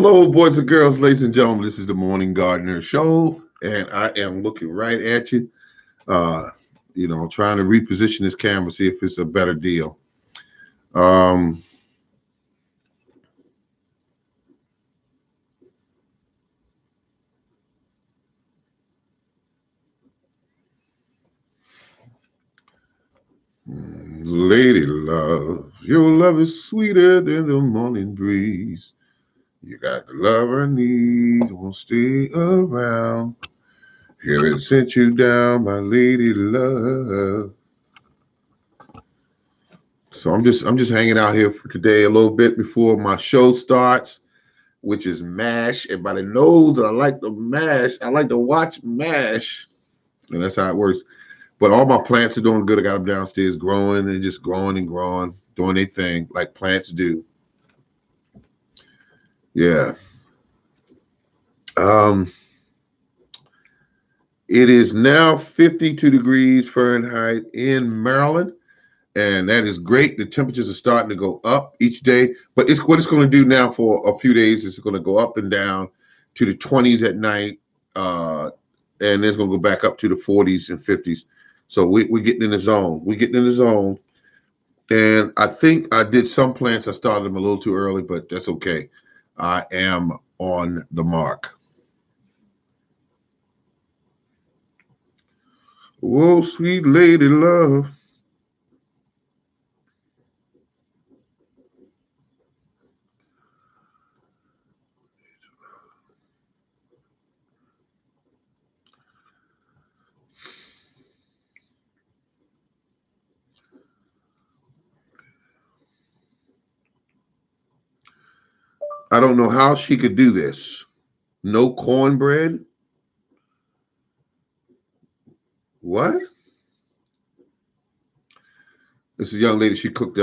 Hello, boys and girls, ladies and gentlemen. This is the Morning Gardener Show, and I am looking right at you. Uh, trying to reposition this camera, see if it's a better deal. Um, Lady love, your love is sweeter than the morning breeze. You got the love I need, won't stay around. Heaven sent you down, my lady love. So I'm just hanging out here for today a little bit before my show starts, which is MASH. Everybody knows that I like to MASH. I like to watch MASH, and that's how it works. But all my plants are doing good. I got them downstairs growing and just growing and growing, doing their thing like plants do. Yeah. Um, it is now 52 degrees Fahrenheit in Maryland, and that is great. The temperatures are starting to go up each day, but it's what it's going to do now for a few days. It's going to go up and down to the 20s at night, and it's going to go back up to the 40s and 50s. So we're getting in the zone. We're getting in the zone. And I think I did some plants. I started them a little too early, but that's okay. I am on the mark. Whoa, sweet lady love. I don't know how she could do this. No cornbread? What? This is a young lady. She cooked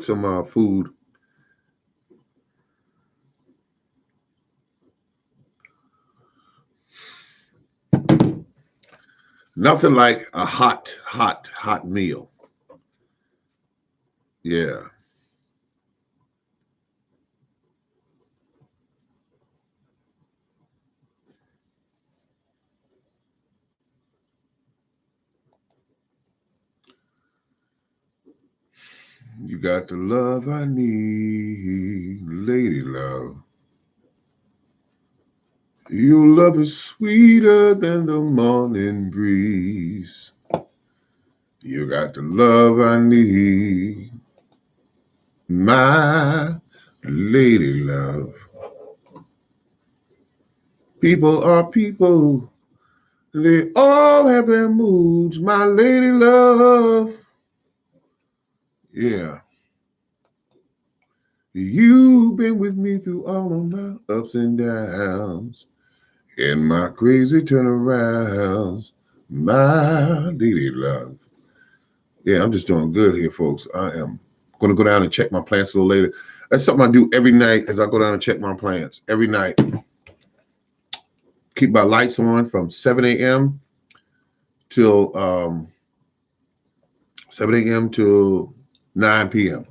some food. Nothing like a hot meal. Yeah. You got the love I need, lady love. Your love is sweeter than the morning breeze. You got the love I need, my lady love. People are people. They all have their moods, my lady love. Yeah. You've been with me through all of my ups and downs and my crazy turnarounds, my lady love. Yeah, I'm just doing good here, folks. I am going to go down and check my plants a little later. That's something I do every night as I go down and check my plants. Every night. Keep my lights on from 7 a.m. till 7 a.m. till 9 p.m.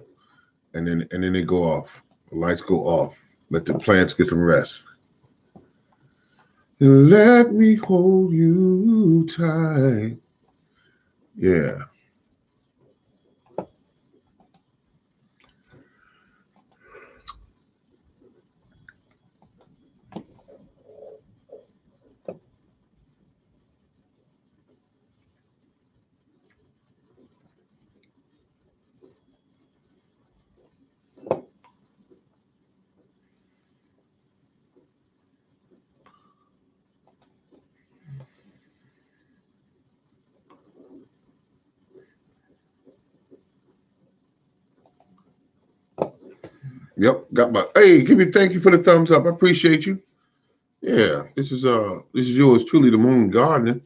And then they go off. The lights go off. Let the plants get some rest. Let me hold you tight. Yeah. Yep. Got my hey, give me thank you for the thumbs up. I appreciate you. Yeah. This is yours truly, the Moon Gardener.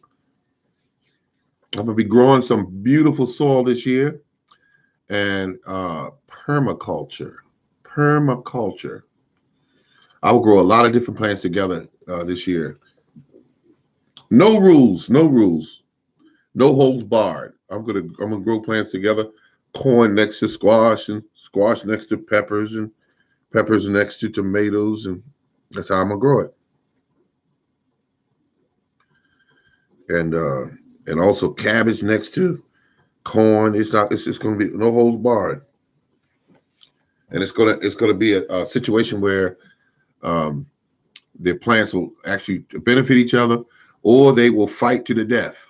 I'm gonna be growing some beautiful soil this year and permaculture. Permaculture. I will grow a lot of different plants together this year. No rules, no rules, no holds barred. I'm gonna grow plants together. Corn next to squash, and squash next to peppers, and peppers next to tomatoes, and that's how I'm gonna grow it. And and also cabbage next to corn. It's not. It's just gonna be no holds barred, and it's gonna be a situation where um, the plants will actually benefit each other, or they will fight to the death.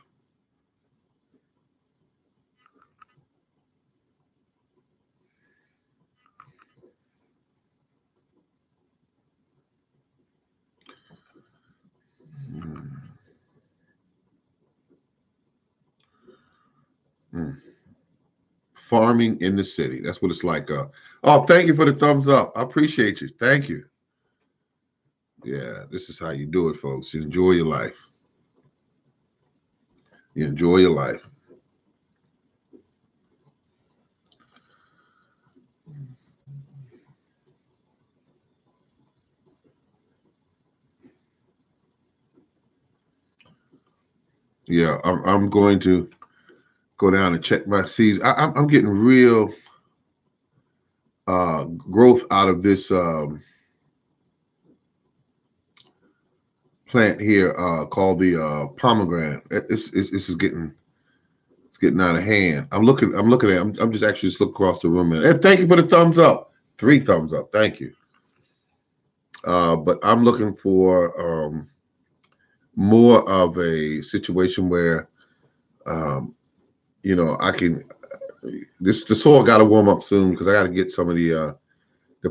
Mm. Farming in the city. That's what it's like. Oh, thank you for the thumbs up. I appreciate you. Thank you. Yeah, this is how you do it, folks. You enjoy your life. You enjoy your life. Yeah, I'm going to go down and check my seeds. I'm getting real growth out of this plant here called the pomegranate. This is getting out of hand. I'm looking at. I'm just actually just looking across the room. And thank you for the thumbs up. 3 thumbs up. Thank you. But I'm looking for more of a situation where um, I can. The soil got to warm up soon because I got to get some of the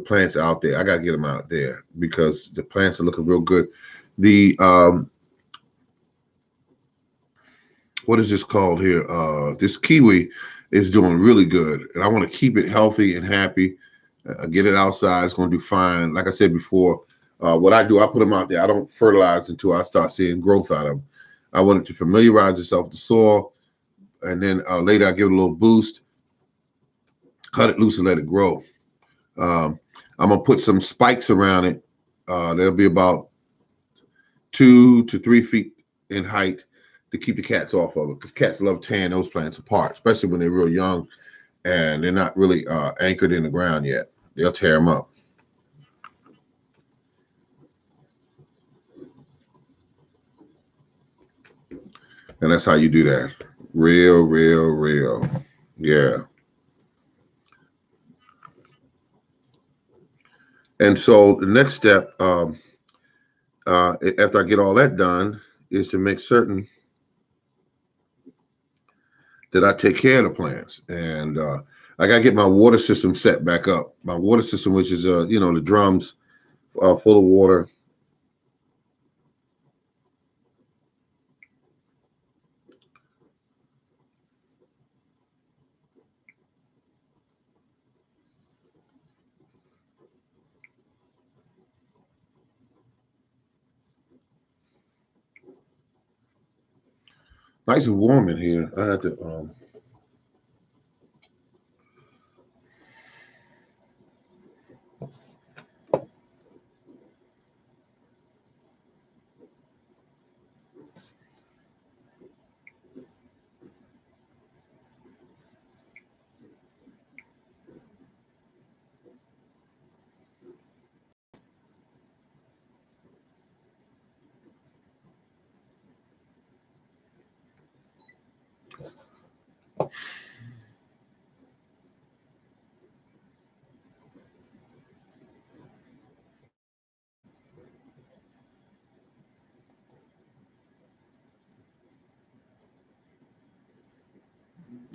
plants out there. I got to get them out there because the plants are looking real good. The what is this called here? This kiwi is doing really good, and I want to keep it healthy and happy. Get it outside. It's going to do fine. Like I said before, what I do, I put them out there. I don't fertilize until I start seeing growth out of them. I want it to familiarize itself with the soil, and then later I give it a little boost, cut it loose, and let it grow. Um, I'm gonna put some spikes around it. That'll be about 2 to 3 feet in height to keep the cats off of it, because cats love tearing those plants apart, especially when they're real young and they're not really anchored in the ground yet. They'll tear them up. And that's how you do that. Real, real, real. Yeah. And so the next step, after I get all that done, is to make certain that I take care of the plants. And I got to get my water system set back up. My water system, which is, the drums full of water. Nice and warm in here. I had to.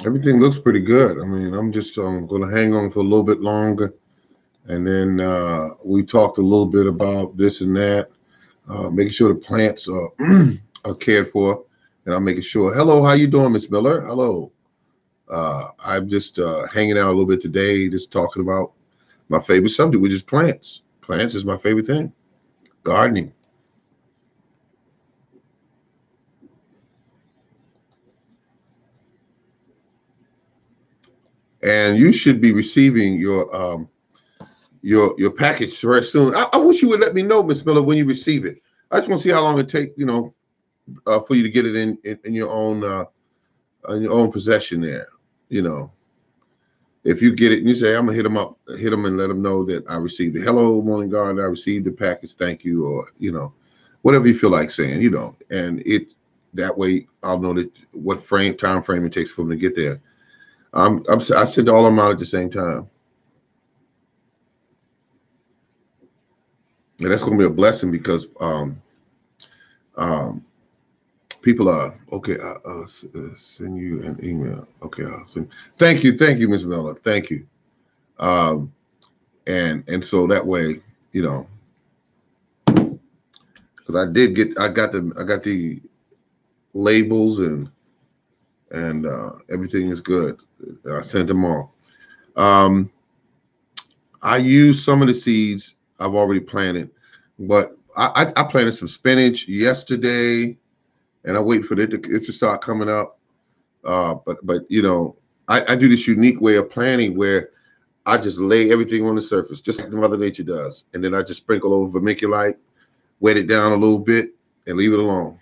Everything looks pretty good. I mean, I'm just going to hang on for a little bit longer. And then we talked a little bit about this and that, making sure the plants are cared for. And I'm making sure. Hello, how you doing, Miss Miller? Hello. I'm just hanging out a little bit today, just talking about my favorite subject, which is plants. Plants is my favorite thing. Gardening. And you should be receiving your package very soon. I wish you would let me know, Miss Miller, when you receive it. I just want to see how long it take, for you to get it in your own in your own possession there. You know, if you get it and you say, I'm gonna hit them and let them know that I received it. Hello, morning garden, I received the package, thank you, or whatever you feel like saying, and it that way I'll know that what time frame it takes for them to get there. I send all of them out at the same time. And that's gonna be a blessing because um people are okay. I'll send you an email. Okay, I'll send. Thank you, Ms. Miller. Thank you. Um, and so that way, because I got the labels and everything is good. I sent them all. Um, I used some of the seeds I've already planted, but I planted some spinach yesterday, and I wait for it to start coming up. But I do this unique way of planting where I just lay everything on the surface, just like Mother Nature does, and then I just sprinkle over vermiculite, wet it down a little bit, and leave it alone.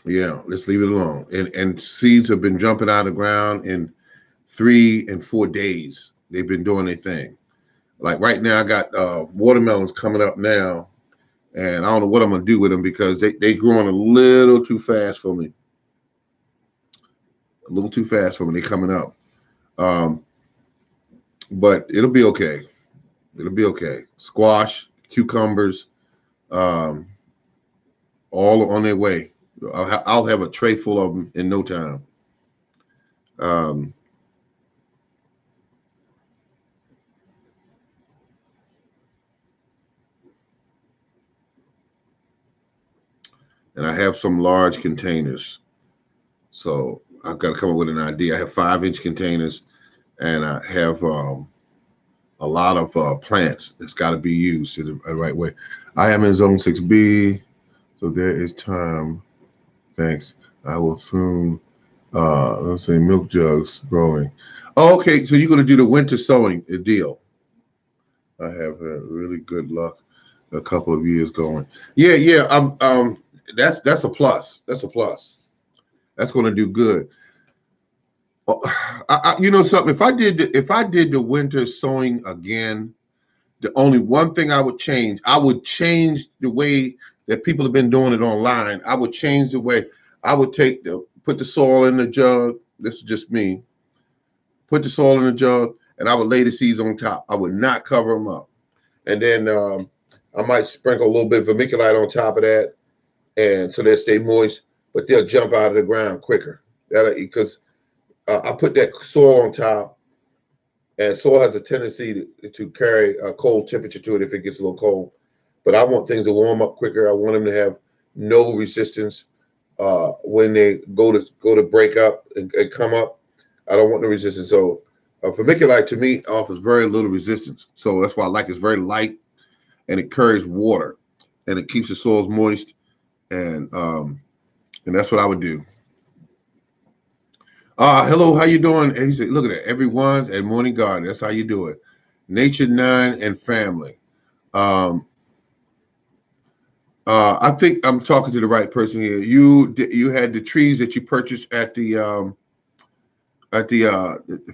Yeah, let's leave it alone. And seeds have been jumping out of the ground in 3 and 4 days. They've been doing their thing. Like right now, I got watermelons coming up now, and I don't know what I'm gonna do with them because they growing a little too fast for me. A little too fast for me. They're coming up. But it'll be okay. It'll be okay. Squash, cucumbers, um, all on their way. I'll have a tray full of them in no time. Um, and I have some large containers. So I've got to come up with an idea. I have 5-inch containers, and I have a lot of plants that's got to be used in the right way. I am in zone 6B, so there is time. Thanks. I will soon, let's say, milk jugs growing. Oh, okay, so you're going to do the winter sowing deal. I have had really good luck a couple of years going. Yeah, yeah. That's a plus. That's a plus. That's going to do good. You know something? If I did the winter sowing again, the only one thing I would change the way that people have been doing it online. I would change the way I would put the soil in the jug. This is just me. Put the soil in the jug, and I would lay the seeds on top. I would not cover them up, and then I might sprinkle a little bit of vermiculite on top of that, and so they stay moist, but they'll jump out of the ground quicker. That because I put that soil on top, and soil has a tendency to carry a cold temperature to it if it gets a little cold. But I want things to warm up quicker. I want them to have no resistance when they go to break up and come up. I don't want no resistance. So vermiculite to me offers very little resistance. So that's why I like it. It's very light and it carries water and it keeps the soils moist. And that's what I would do. Hello, how you doing? And he said, look at that. Everyone's at Morning Garden. That's how you do it. Nature 9 and family. I think I'm talking to the right person here. You had the trees that you purchased at the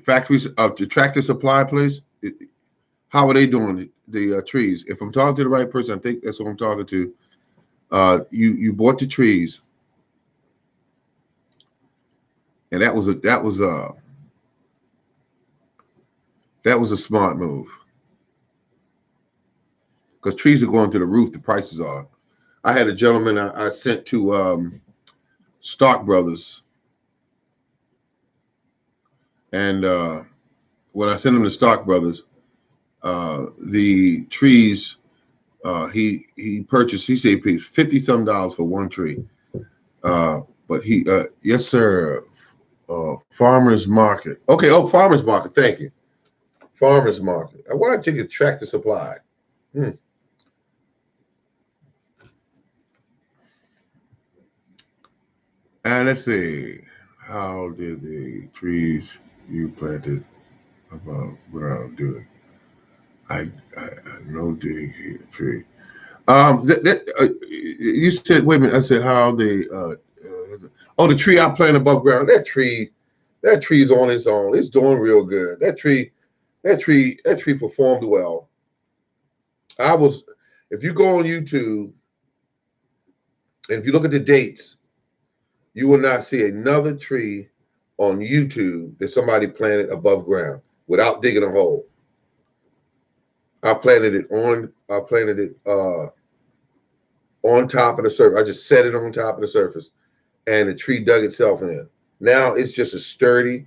factories of the Tractor Supply place. How are they doing the trees? If I'm talking to the right person, I think that's what I'm talking to. You bought the trees, and that was a smart move because trees are going to the roof. The prices are. I had a gentleman I sent to Stark Brothers, and when I sent him to Stark Brothers, the trees he purchased. He said he paid $50-some for one tree, but yes sir, farmers market. Okay, farmers market. Thank you, farmers market. I want to take a Tractor Supply. And let's see, how did the trees you planted above ground do it? I no dig here, tree. You said, wait a minute. I said how they Oh, the tree I planted above ground. That tree is on its own. It's doing real good. That tree performed well. If you go on YouTube and if you look at the dates, you will not see another tree on YouTube that somebody planted above ground without digging a hole. I planted it on top of the surface. I just set it on top of the surface, and the tree dug itself in. Now it's just a sturdy.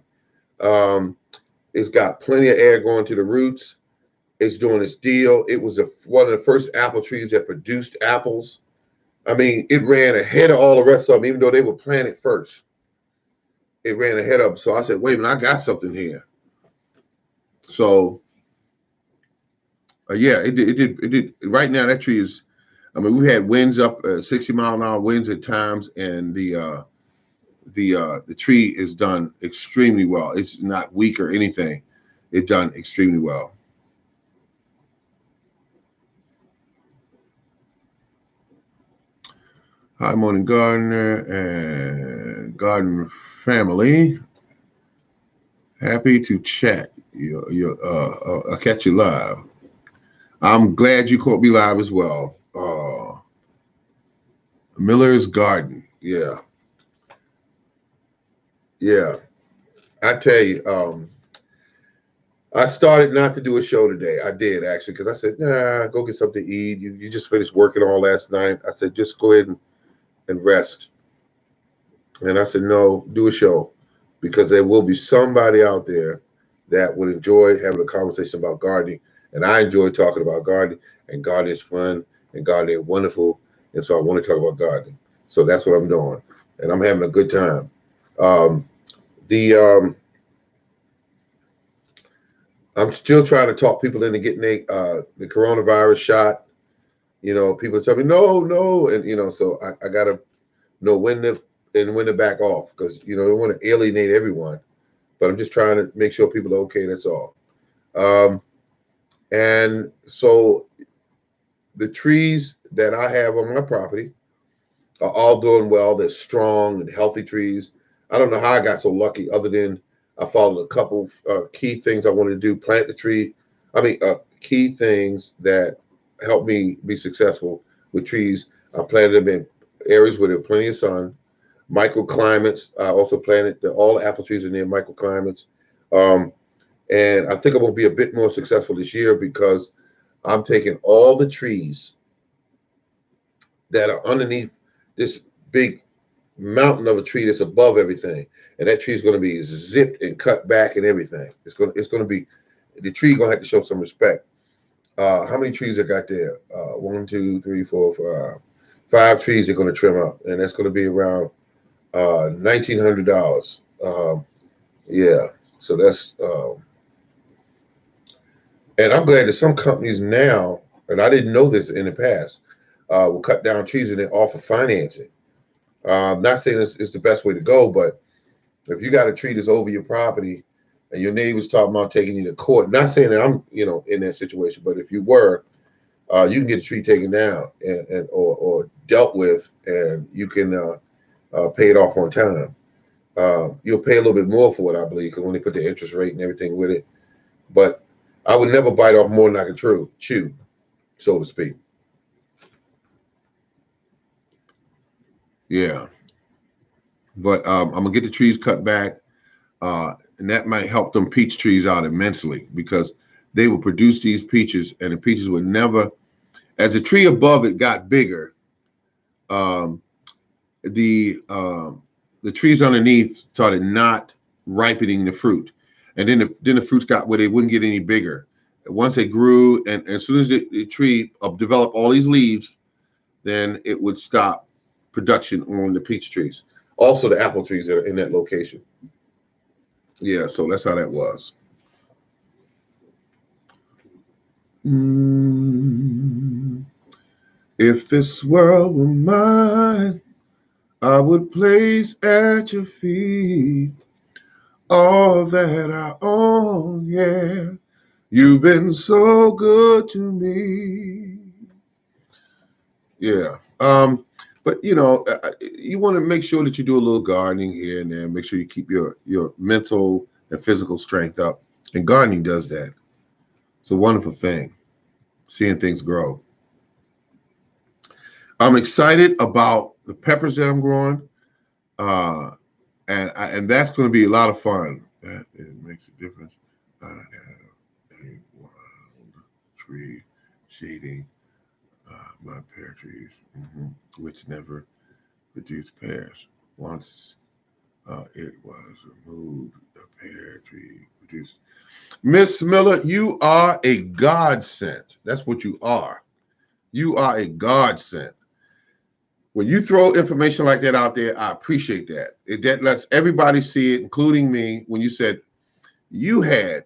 It's got plenty of air going to the roots. It's doing its deal. It was one of the first apple trees that produced apples. I mean, it ran ahead of all the rest of them, even though they were planted first. It ran ahead of them. So I said, wait a minute, I got something here. So, yeah, it did. Right now, that tree is, I mean, we had winds up 60-mile-an-hour winds at times, and the tree is done extremely well. It's not weak or anything. It's done extremely well. Hi, Morning Gardener and Garden family. Happy to chat. I'll catch you live. I'm glad you caught me live as well. Miller's Garden. Yeah. Yeah. I tell you, I started not to do a show today. I did actually, because I said, nah, go get something to eat. You just finished working all last night. I said, just go ahead and rest. And I said, no, do a show, because there will be somebody out there that would enjoy having a conversation about gardening. And I enjoy talking about gardening, and gardening is fun, and gardening is wonderful. And so I want to talk about gardening. So that's what I'm doing. And I'm having a good time. I'm still trying to talk people into getting the coronavirus shot. You know, people tell me, no. And, so I got to know when to back off, because, they want to alienate everyone. But I'm just trying to make sure people are okay. That's all. And so the trees that I have on my property are all doing well. They're strong and healthy trees. I don't know how I got so lucky, other than I followed a couple key things I wanted to do. Plant the tree. Key things that helped me be successful with trees. I planted them in areas where there was plenty of sun. Microclimates. I also planted all the apple trees in near microclimates. And I think I'm going to be a bit more successful this year, because I'm taking all the trees that are underneath this big mountain of a tree that's above everything, and that tree is going to be zipped and cut back and everything. It's going to be, the tree going to have to show some respect. How many trees I got there? 1, 2, 3, 4, 5 trees they're going to trim up, and that's going to be around $1,900. Yeah, so that's and I'm glad that some companies now, and I didn't know this in the past, will cut down trees and then offer financing. I'm not saying it's the best way to go, but if you got a tree that's over your property and your neighbor's talking about taking you to court, not saying that I'm, in that situation, but if you were, you can get a tree taken down or dealt with, and you can pay it off on time. You'll pay a little bit more for it, I believe, because when they put the interest rate and everything with it. But I would never bite off more than I can chew, so to speak. Yeah. But I'm gonna get the trees cut back, and that might help them peach trees out immensely, because they will produce these peaches, and the peaches would never, as the tree above it got bigger, the trees underneath started not ripening the fruit, and then the fruits got where they wouldn't get any bigger. Once they grew, and as soon as the tree developed all these leaves, then it would stop production on the peach trees. Also, the apple trees that are in that location. Yeah, so that's how that was. If this world were mine, I would place at your feet all that I own. Yeah, you've been so good to me. Yeah. But you want to make sure that you do a little gardening here and there. Make sure you keep your mental and physical strength up. And gardening does that. It's a wonderful thing, seeing things grow. I'm excited about the peppers that I'm growing, and that's going to be a lot of fun. That it makes a difference. I have a wild tree shading my pear trees, which never produced pears. Once it was removed, the pear tree produced. Miss Miller, you are a godsend. That's what you are. You are a godsend. When you throw information like that out there, I appreciate that. That lets everybody see it, including me, when you said you had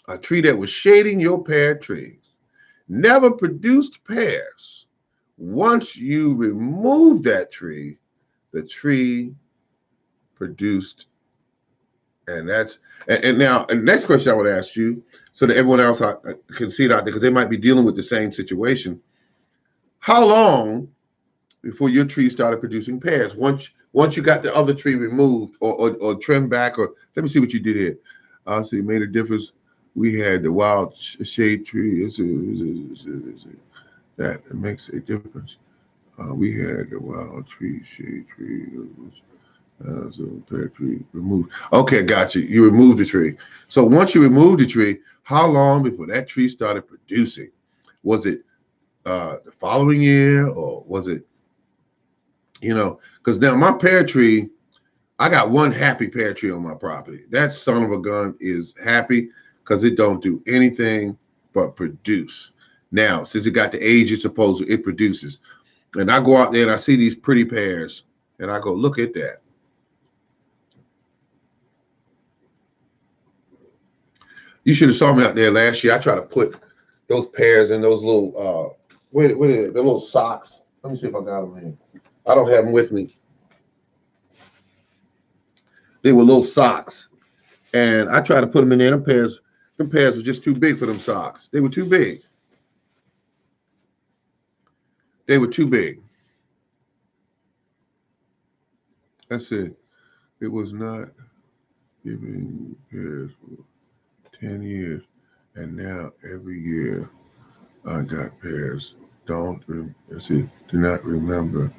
a tree that was shading your pear trees, never produced pears. Once you removed that tree, the tree produced. And that's and now and next question I would ask you, so that everyone else can see it out there, because they might be dealing with the same situation. How long before your tree started producing pears? Once you got the other tree removed or trimmed back, or let me see what you did here. So you made a difference. We had the wild shade tree. That it makes a difference. We had the wild tree, shade tree. So pear tree removed. Okay, got you. You removed the tree. So once you removed the tree, how long before that tree started producing? Was it the following year, or was it, because now my pear tree, I got one happy pear tree on my property. That son of a gun is happy because it don't do anything but produce. Now, since it got the age it's supposed to, it produces. And I go out there and I see these pretty pears, and I go, look at that. You should have saw me out there last year. I try to put those pears in those little what are they? The little socks. Let me see if I got them here. I don't have them with me. They were little socks, and I tried to put them in there. Them pears were just too big for them socks. They were too big. They were too big. That's it. It was not giving pears for 10 years, and now every year I got pears. Do not remember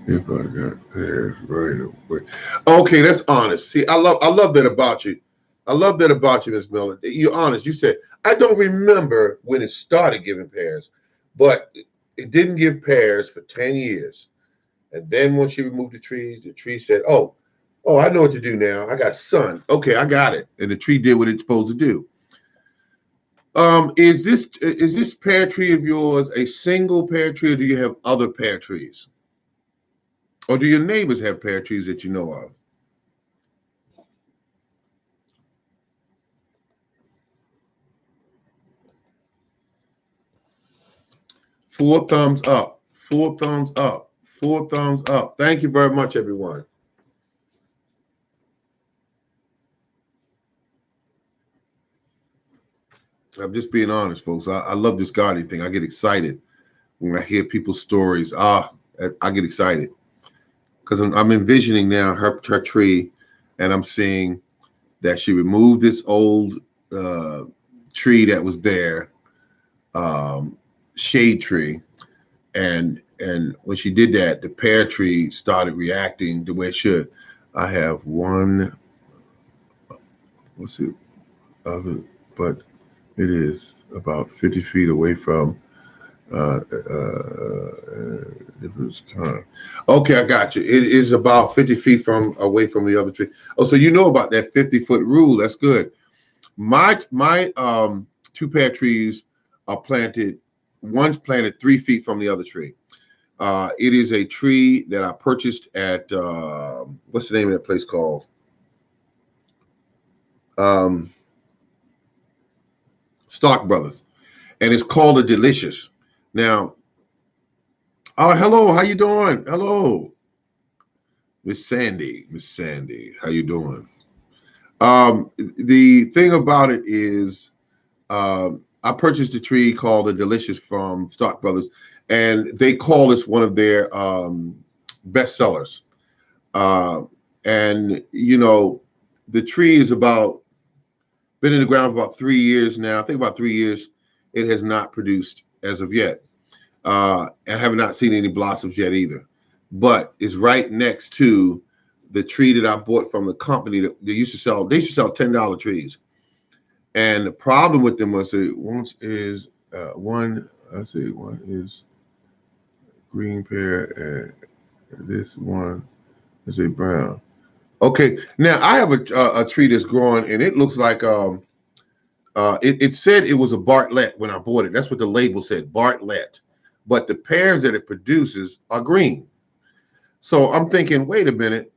if I got pears right away. Okay, that's honest. See, I love that about you. I love that about you, Miss Miller. You're honest. You said, I don't remember when it started giving pears, but it didn't give pears for 10 years. And then once you removed the tree said, oh, I know what to do now. I got sun. Okay, I got it. And the tree did what it's supposed to do. Is this pear tree of yours a single pear tree, or do you have other pear trees? Or do your neighbors have pear trees that you know of? Four thumbs up. Four thumbs up. Four thumbs up. Thank you very much, everyone. I'm just being honest, folks. I love this gardening thing. I get excited when I hear people's stories. I get excited because I'm envisioning now her tree, and I'm seeing that she removed this old tree that was there, shade tree, and when she did that, the pear tree started reacting the way it should. I have one. What's it? Other, but it is about 50 feet away from different time. Okay, I got you. It is about 50 feet from away from the other tree. Oh, so you know about that 50-foot rule. That's good. My two pear trees are planted. One's planted 3 feet from the other tree. It is a tree that I purchased at what's the name of that place called? Stock Brothers, and it's called a Delicious. Now, hello, how you doing? Hello, Miss Sandy. Miss Sandy, how you doing? The thing about it is, I purchased a tree called a Delicious from Stock Brothers, and they call this one of their bestsellers. Uh, and you know, the tree is about been in the ground for about 3 years now. I think about 3 years. It has not produced as of yet. And have not seen any blossoms yet either. But it's right next to the tree that I bought from the company that they used to sell. They used to sell $10 trees. And the problem with them was that one is one. Let's see, one is green pear, and this one is a brown. Okay, now I have a tree that's growing, and it looks like it said it was a Bartlett when I bought it. That's what the label said, Bartlett. But the pears that it produces are green. So I'm thinking, wait a minute,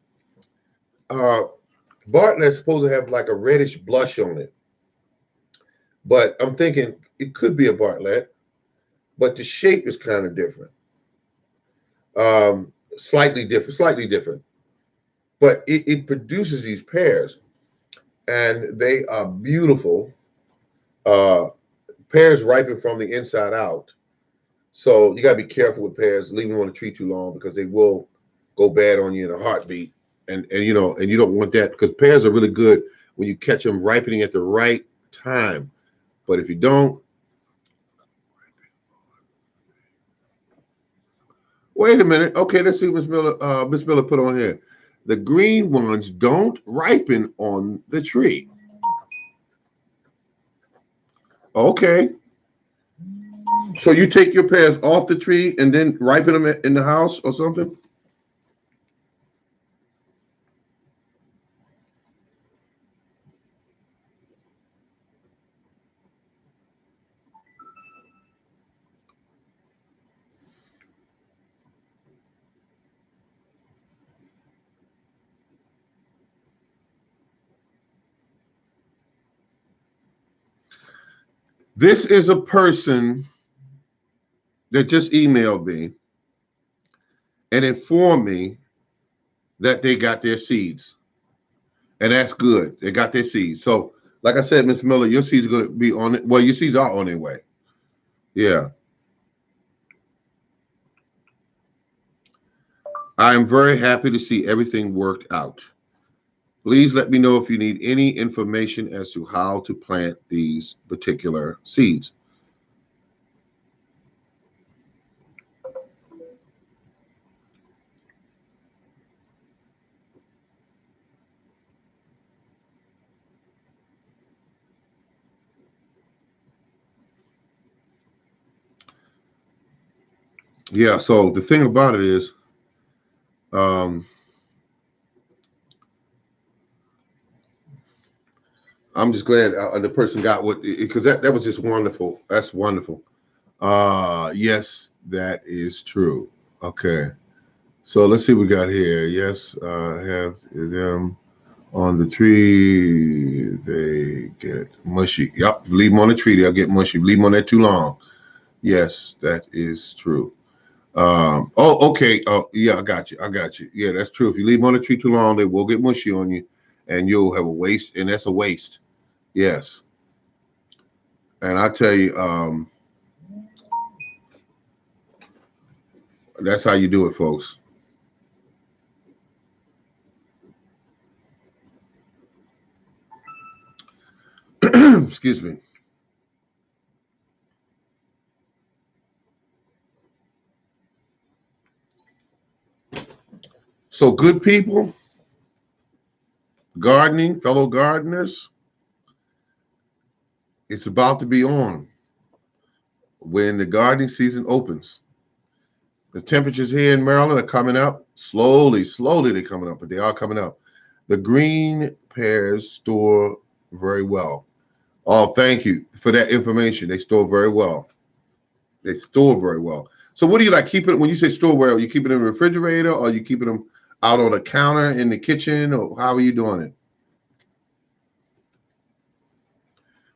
uh, Bartlett's supposed to have like a reddish blush on it. But I'm thinking it could be a Bartlett, but the shape is kind of different. Slightly different, slightly different. But it produces these pears, and they are beautiful. Uh, Pears ripen from the inside out. So you got to be careful with pears, leaving them on the tree too long because they will go bad on you in a heartbeat. And you know, and you don't want that because pears are really good when you catch them ripening at the right time. But if you don't, wait a minute. Okay, let's see what Miss Miller put on here. The green ones don't ripen on the tree. Okay. So you take your pears off the tree and then ripen them in the house or something? This is a person that just emailed me and informed me that they got their seeds. And that's good. They got their seeds. So, like I said, Miss Miller, your seeds are going to be on it. Well, your seeds are on their way. Yeah. I am very happy to see everything worked out. Please let me know if you need any information as to how to plant these particular seeds. Yeah, so the thing about it is, um, I'm just glad the person got what, because that was just wonderful. That's wonderful. Yes, that is true. Okay. So let's see what we got here. Yes, have them on the tree, they get mushy. Yep, leave them on the tree, they'll get mushy. Leave them on there too long. Yes, that is true. Oh, okay. Oh, yeah, I got you. I got you. Yeah, that's true. If you leave them on the tree too long, they will get mushy on you, and you'll have a waste, and that's a waste. Yes, and I tell you, that's how you do it, folks. Excuse me. So, good people, gardening, fellow gardeners, it's about to be on when the gardening season opens. The temperatures here in Maryland are coming up slowly, slowly. They're coming up, but they are coming up. The green pears store very well. Oh, thank you for that information. They store very well. They store very well. So, what do you like? Keep it when you say store well? You keep it in the refrigerator, or you keeping them out on the counter in the kitchen, or how are you doing it?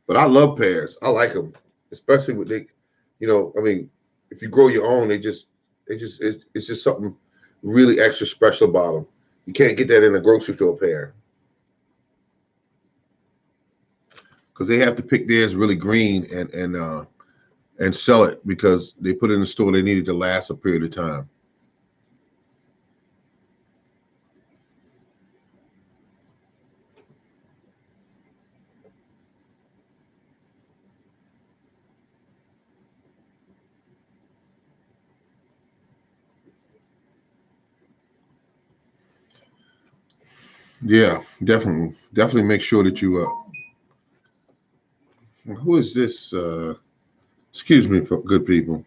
But I love pears. I like them, especially with they, you know. I mean, if you grow your own, it's just something really extra special about them. You can't get that in a grocery store pear because they have to pick theirs really green and sell it because they put it in the store. They need it to last a period of time. Yeah, definitely make sure that you who is this? Excuse me, good people.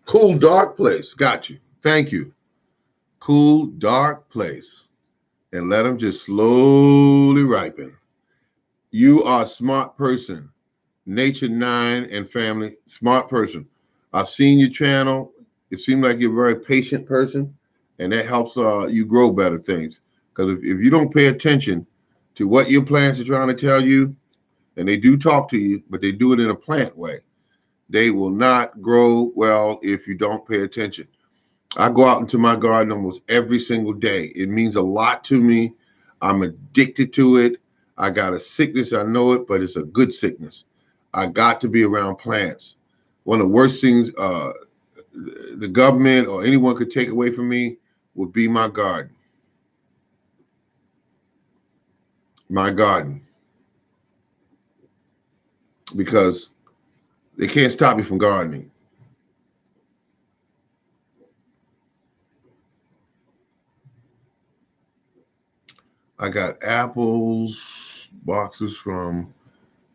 Cool dark place. Got you. Thank you. Cool dark place. And let them just slowly ripen. You are a smart person. Nature 9 and family, smart person. I've seen your channel. It seems like you're a very patient person, and that helps you grow better things. Because if you don't pay attention to what your plants are trying to tell you, and they do talk to you, but they do it in a plant way, they will not grow well if you don't pay attention. I go out into my garden almost every single day. It means a lot to me. I'm addicted to it. I got a sickness, I know it, but it's a good sickness. I got to be around plants. One of the worst things the government or anyone could take away from me would be my garden. My garden. Because they can't stop me from gardening. I got apples, boxes from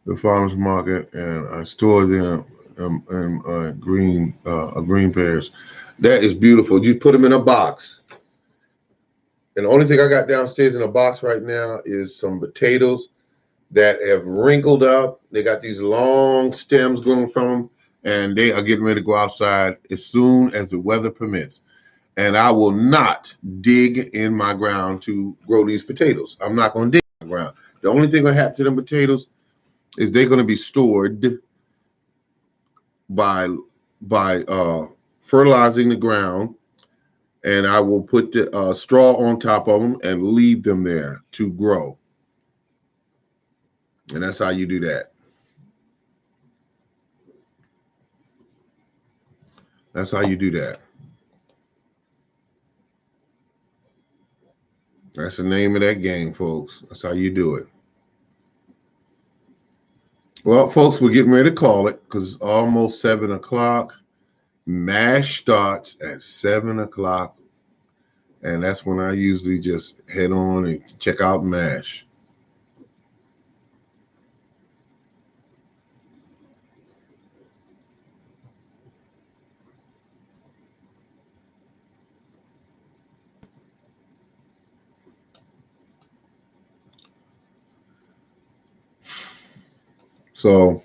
the farmers market, and I store them in green pears. That is beautiful. You put them in a box, and the only thing I got downstairs in a box right now is some potatoes that have wrinkled up. They got these long stems growing from them, and they are getting ready to go outside as soon as the weather permits. And I will not dig in my ground to grow these potatoes. I'm not going to dig in my ground. The only thing going to happen to them potatoes is they're going to be stored by fertilizing the ground, and I will put the straw on top of them and leave them there to grow. And that's how you do that. That's how you do that. That's the name of that game, folks. That's how you do it. Well, folks, we're getting ready to call it because it's almost 7 o'clock. MASH starts at 7 o'clock, and that's when I usually just head on and check out MASH. So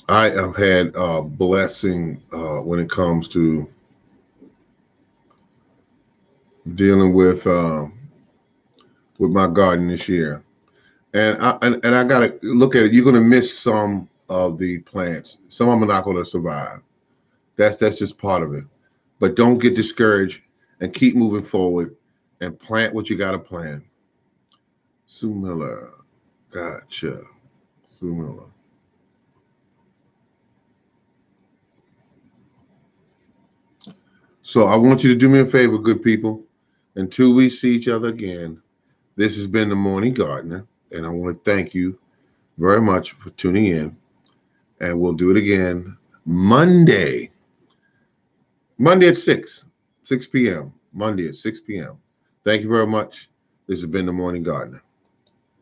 I have had a blessing when it comes to dealing with my garden this year, and I gotta look at it. You're gonna miss some of the plants. Some of them are not gonna survive. That's just part of it. But don't get discouraged and keep moving forward and plant what you gotta plant. Sue Miller, gotcha. Sue Miller. So I want you to do me a favor, good people. Until we see each other again, this has been the Morning Gardener, and I want to thank you very much for tuning in. And we'll do it again Monday. Monday at 6 p.m. Monday at 6 p.m. Thank you very much. This has been the Morning Gardener.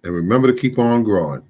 And remember to keep on growing.